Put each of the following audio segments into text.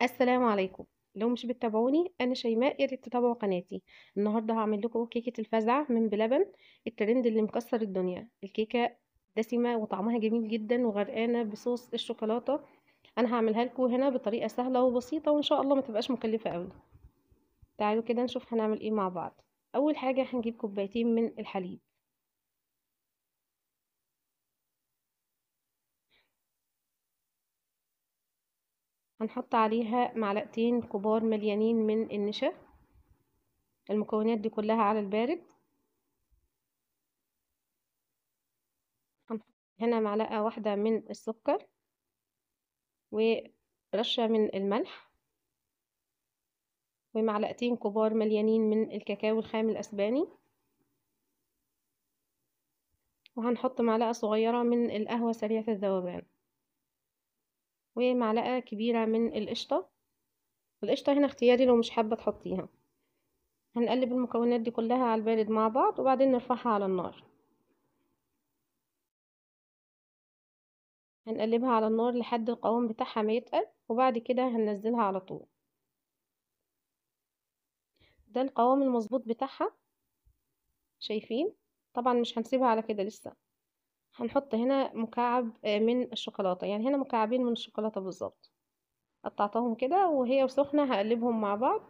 السلام عليكم. لو مش بتتابعوني انا شيماء، يا ريت تتابعوا قناتي. النهارده هعمل لكم كيكه الفزع من بلبن، الترند اللي مكسر الدنيا. الكيكه دسمه وطعمها جميل جدا وغرقانه بصوص الشوكولاته. انا هعملها لكم هنا بطريقه سهله وبسيطه وان شاء الله ما تبقاش مكلفه قوي. تعالوا كده نشوف هنعمل ايه مع بعض. اول حاجه هنجيب كوبايتين من الحليب. هنحط عليها معلقتين كبار مليانين من النشا. المكونات دي كلها على البارد. هنحط هنا معلقه واحده من السكر ورشة من الملح ومعلقتين كبار مليانين من الكاكاو الخام الأسباني. وهنحط معلقة صغيرة من القهوة سريعة الذوبان ومعلقة كبيرة من القشطة. القشطة هنا اختياري لو مش حابة تحطيها. هنقلب المكونات دي كلها على البارد مع بعض وبعدين نرفعها على النار. هنقلبها على النار لحد القوام بتاعها ما يتقل وبعد كده هننزلها على طول. ده القوام المظبوط بتاعها، شايفين؟ طبعا مش هنسيبها على كده لسه. هنحط هنا مكعب من الشوكولاتة، يعني هنا مكعبين من الشوكولاتة بالظبط. قطعتهم كده وهي سخنة هقلبهم مع بعض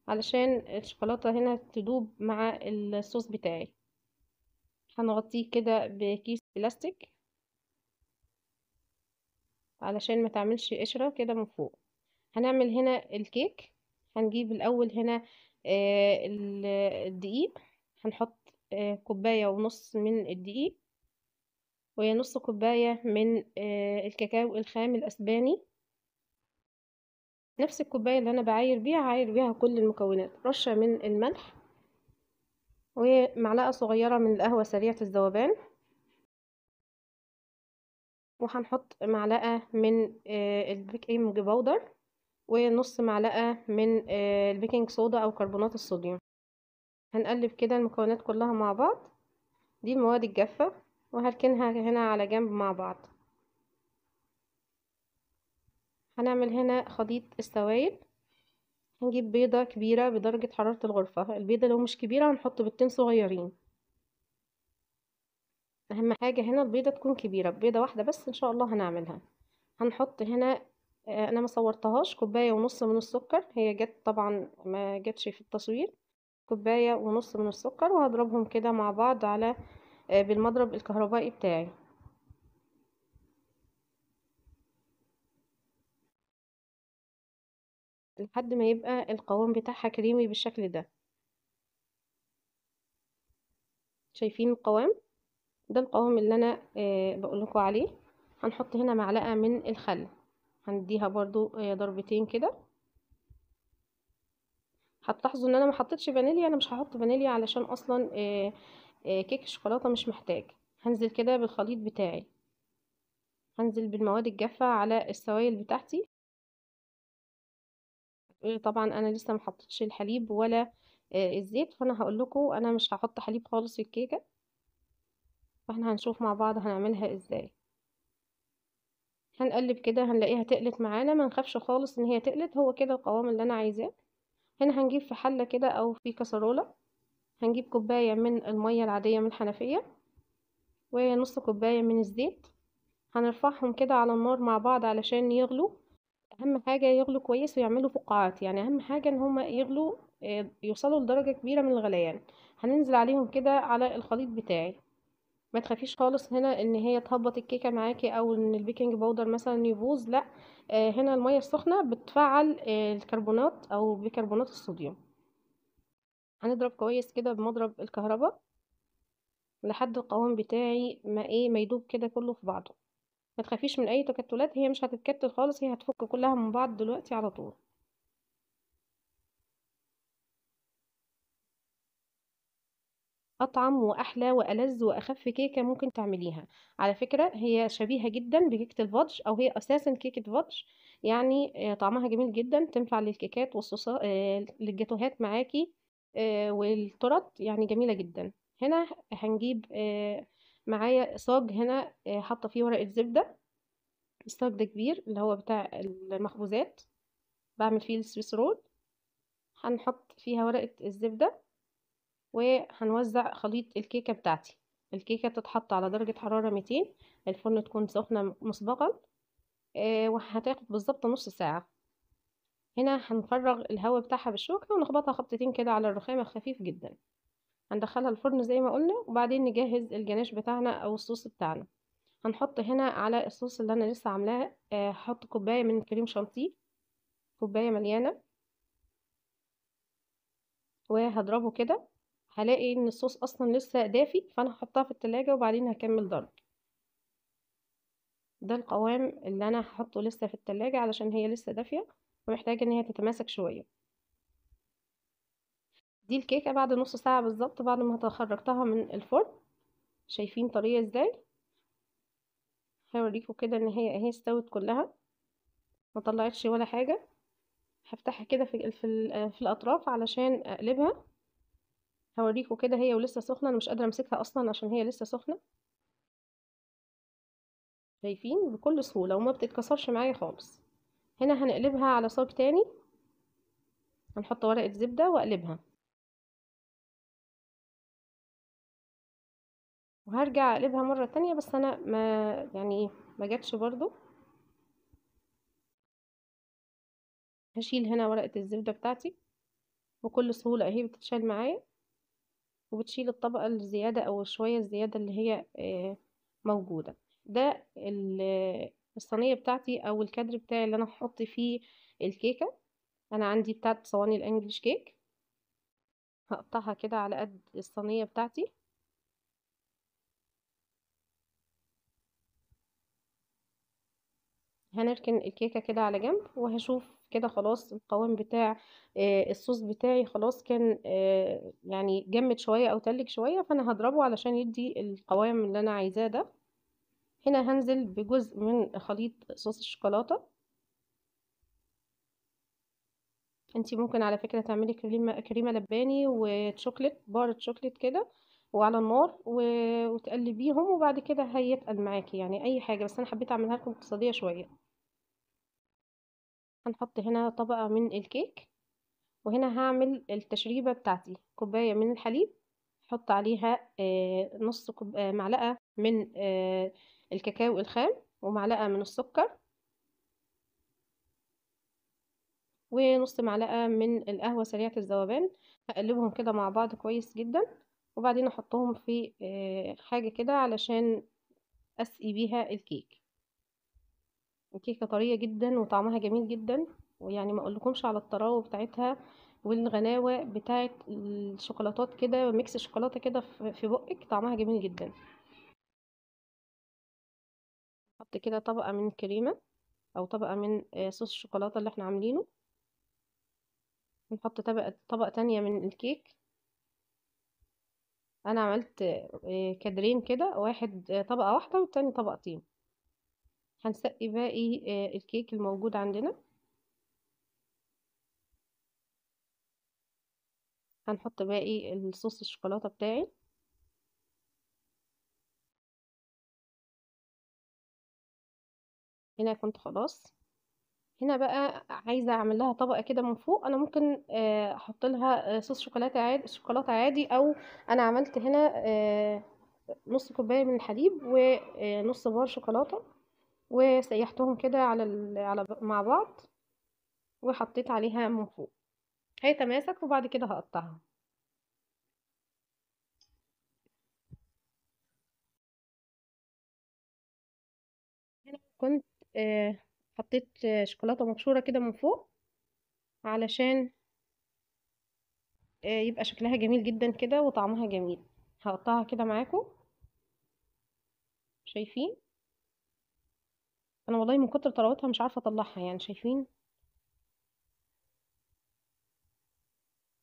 علشان الشوكولاتة هنا تدوب مع الصوص بتاعي. هنغطيه كده بكيس بلاستيك علشان ما تعملش قشرة كده من فوق. هنعمل هنا الكيك. هنجيب الأول هنا الدقيق. هنحط كوباية ونص من الدقيق ونص كوباية من الكاكاو الخام الأسباني. نفس الكوباية اللي أنا بعاير بيها هعاير بيها كل المكونات. رشة من الملح ومعلقة صغيرة من القهوة سريعة الذوبان. وهنحط معلقة من البيكنج باودر ونص معلقة من البيكنج صودا أو كربونات الصوديوم. هنقلب كده المكونات كلها مع بعض. دي المواد الجافة وهركنها هنا على جنب مع بعض. هنعمل هنا خليط السوائل. هنجيب بيضة كبيرة بدرجة حرارة الغرفة. البيضة لو مش كبيرة هنحط بيضتين صغيرين. اهم حاجة هنا البيضة تكون كبيرة، بيضة واحدة بس ان شاء الله هنعملها. هنحط هنا انا ما صورتهاش، كوباية ونص من السكر. هي جت طبعا ما جتش في التصوير. كوباية ونص من السكر وهضربهم كده مع بعض على بالمضرب الكهربائي بتاعي لحد ما يبقى القوام بتاعها كريمي بالشكل ده. شايفين القوام؟ ده القوام اللي انا بقول لكم عليه. هنحط هنا معلقة من الخل. هنديها برضو ضربتين كده. هتلاحظوا ان انا ما حطيتش فانيليا. انا مش هحط فانيليا علشان اصلا كيك الشوكولاته مش محتاج. هنزل كده بالخليط بتاعي. هنزل بالمواد الجافه على السوائل بتاعتي. طبعا انا لسه ما حطيتش الحليب ولا الزيت، فانا هقول لكم انا مش هحط حليب خالص في الكيكه. فاحنا هنشوف مع بعض هنعملها ازاي. هنقلب كده هنلاقيها تقلت معانا، ما نخافش خالص ان هي تقلت. هو كده القوام اللي انا عايزاه. هنا هنجيب في حله كده او في كسرولة. هنجيب كوبايه من الميه العاديه من الحنفيه ونص كوبايه من الزيت. هنرفعهم كده على النار مع بعض علشان يغلوا. اهم حاجة يغلوا كويس ويعملوا فقاعات، يعني اهم حاجة ان هما يغلوا يوصلوا لدرجة كبيرة من الغليان. هننزل عليهم كده على الخليط بتاعي. ما تخافيش خالص هنا ان هي تهبط الكيكة معاكي او ان البيكنج باودر مثلا يبوظ، لا. هنا المية السخنة بتفعل الكربونات او بيكربونات الصوديوم. هنضرب كويس كده بمضرب الكهرباء لحد القوام بتاعي ما يدوب كده كله في بعضه. ما تخافيش من اي تكتلات، هي مش هتتكتل خالص، هي هتفك كلها من بعض دلوقتي على طول. اطعم واحلى والذ واخف كيكه ممكن تعمليها. على فكره هي شبيهه جدا بكيكه الفادج، او هي اساسا كيكه فادج. يعني طعمها جميل جدا، تنفع للكيكات والصوصات للجاتوهات معاكي والتورت، يعني جميله جدا. هنا هنجيب معايا صاج هنا حاطه فيه ورقه زبده. الصاج ده كبير اللي هو بتاع المخبوزات. بعمل فيه السويس رول. هنحط فيها ورقة الزبدة وهنوزع خليط الكيكة بتاعتي. الكيكة تتحط على درجة حرارة 200، الفرن تكون سخنة مسبقا، وهتاخد بالظبط نص ساعة. هنا هنفرغ الهواء بتاعها بالشوكة ونخبطها خبطتين كده على الرخامة خفيف جدا. هندخلها الفرن زي ما قلنا، وبعدين نجهز الجناش بتاعنا او الصوص بتاعنا. هنحط هنا على الصوص اللي انا لسه عاملاه، هحط كوباية من كريم شانتيه، كوباية مليانة، وهضربه كده. هلاقي ان الصوص اصلا لسه دافي، فانا هحطها في التلاجة وبعدين هكمل ضرب. ده القوام اللي انا هحطه لسه في التلاجة علشان هي لسه دافية ومحتاجة ان هي تتماسك شوية. دي الكيكة بعد نص ساعة بالظبط بعد ما خرجتها من الفرن. شايفين طرية ازاي؟ هوريكم كده ان هي اهي استوت كلها، ما طلعتش ولا حاجة. هفتحها كده في الاطراف علشان اقلبها. هوريكم كده هي ولسه سخنة، انا مش قادرة امسكها اصلا عشان هي لسه سخنة. شايفين بكل سهولة وما بتتكسرش معايا خالص. هنا هنقلبها على صاج تاني، هنحط ورقة زبدة واقلبها، وهرجع اقلبها مرة تانية بس انا ما جاتش برضو. هشيل هنا ورقة الزبدة بتاعتي، بكل سهولة اهي بتتشال معايا، وبتشيل الطبقة الزيادة او شوية الزيادة اللي هي موجودة. ده الصينية بتاعتي او الكادر بتاعي اللي انا هحط فيه الكيكة. انا عندي بتاعت صواني الانجليش كيك، هقطعها كده على قد الصينية بتاعتي. هنركن الكيكة كده على جنب، وهشوف كده خلاص القوام بتاع الصوص بتاعي خلاص كان يعني جمد شوية او تلج شوية، فانا هضربه علشان يدي القوام اللي انا عايزاه ده. هنا هنزل بجزء من خليط صوص الشوكولاتة. انتي ممكن على فكرة تعملي كريمة لباني وشوكليت بار شوكليت كده وعلى النار وتقلبيهم، وبعد كده هيتقل معاكي يعني اي حاجة، بس انا حبيت اعملها لكم اقتصادية شوية. هنحط هنا طبقة من الكيك، وهنا هعمل التشريبة بتاعتي. كوباية من الحليب، احط عليها نص معلقة من الكاكاو الخام، ومعلقة من السكر، ونص معلقة من القهوة سريعة الذوبان. هقلبهم كده مع بعض كويس جدا، وبعدين احطهم في حاجة كده علشان اسقي بيها الكيك. الكيكة طرية جدا وطعمها جميل جدا، ويعني ما اقولكمش على الطراوة بتاعتها والغناوة بتاعت الشوكولاتات كده، ميكس شوكولاتة كده في بقك، طعمها جميل جدا. نحط كده طبقة من الكريمة او طبقة من صوص الشوكولاتة اللي احنا عاملينه. نحط طبقة تانية من الكيك. انا عملت كادرين كده، واحد طبقة واحدة والتاني طبقتين. هنسقي باقي الكيك الموجود عندنا. هنحط باقي الصوص الشوكولاتة بتاعي. هنا كنت خلاص. هنا بقى عايزة اعمل لها طبقة كده من فوق. انا ممكن احط لها صوص شوكولاتة عادي، شوكولاتة عادي، او انا عملت هنا نص كوباية من الحليب ونص بار شوكولاتة، وسيحتهم كده مع بعض، وحطيت عليها من فوق. هيتماسك وبعد كده هقطعها. هنا كنت حطيت شوكولاتة مبشورة كده من فوق علشان يبقى شكلها جميل جدا كده وطعمها جميل. هقطعها كده معاكم. شايفين؟ انا والله من كتر طراوتها مش عارفة اطلعها، يعني شايفين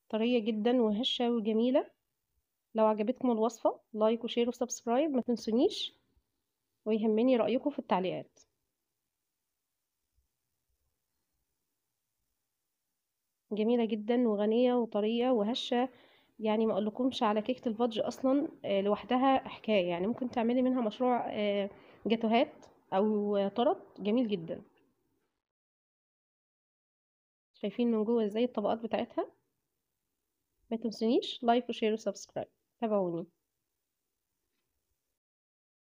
طرية جدا وهشة وجميلة. لو عجبتكم الوصفة لايك وشير وسبسكرايب، ما تنسونيش، ويهمني رأيكم في التعليقات. جميلة جدا وغنية وطرية وهشة، يعني ما اقولكمش على كيكة الفادج اصلا لوحدها حكاية، يعني ممكن تعملي منها مشروع جاتوهات او طرط جميل جدا. شايفين من جوه ازاي الطبقات بتاعتها. ما تنسونيش لايك وشير وسبسكرايب. تابعوني.